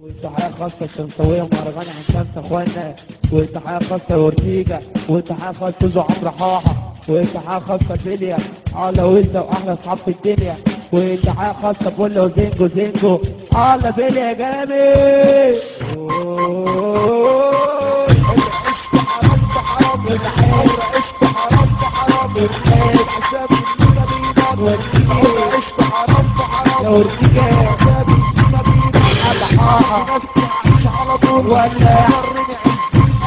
وتحية خاصة الشمسوية ومهرجان عن شمس اخوانا، وتحية خاصة لورتيجا، وتحية خاصة لزو عمرو حاحة، وتحية خاصة ليليا الله وزة واحلى اصحاب في الدنيا، وتحية خاصة بولا وزينجو زينجو الله بيليا جامد. على طول ولا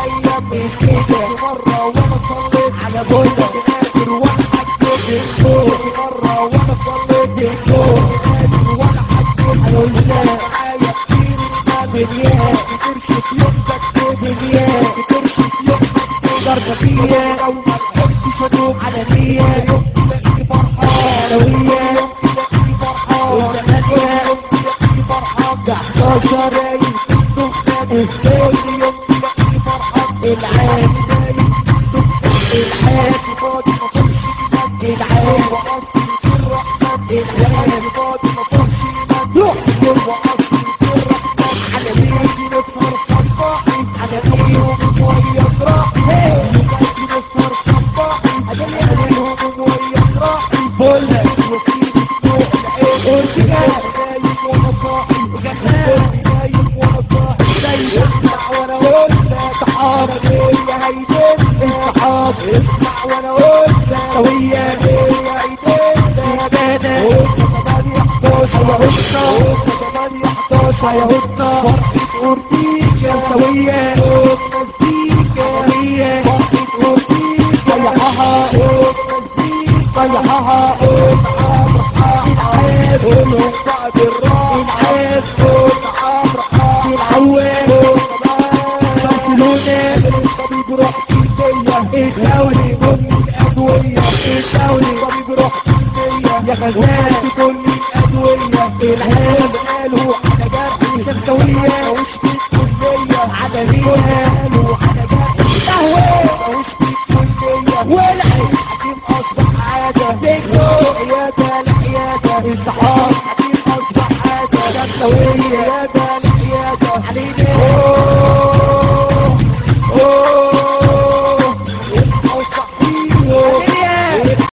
ايام كده مره وانا صليت على بولا نادر ولا حكيت مره وانا صليت نادر ولا حكيت على معايا كتير ما بنياه ترشف يومك بدنياه ترشف يومك ضربه فيا او ما تحبش ادوب على نيه يوم تلاقي فرحه لويه يوم تلاقي فرحه وزمانيه يوم تلاقي فرحه ده 11 الثاني يوم تلاقي فرحة العام دايم العام فاضي ما فرش جنان العام وأصل الرحمن العام فاضي ما فرش جنان وأصل الرحمن على بيتي نسهر صباحي على بيهم ويا راحي بيتي نسهر صباحي على بيهم ويا راحي بولا وسيدي فوق العين ارتجال نايم وانا صاحي جنان نايم وانا صاحي اسمع وانا اقول لك تعارض هي هيدين الصحاب اسمع وانا اقول لك سوية هي هيدين يا بنا وكمان 11 يا هدنا فرحة اورتيجا سوية مزيكا هي فرحة اورتيجا يا حها مزيكا يا حها العاب قولوا بعد الراحة العاب العوام طبيب روح جلدية الدولي كل الأدوية الدولي طبيب روح جلدية يا خزان كل الأدوية العالم قالوا على جرح الشمسوية وش في الكلية عدمية قالوا على جرح القهوة وش في الكلية والعيش حكيم أصبح عادة زيكو عيادة لعيادة الصحاب حكيم أصبح عادة شمسوية عيادة لعيادة علينا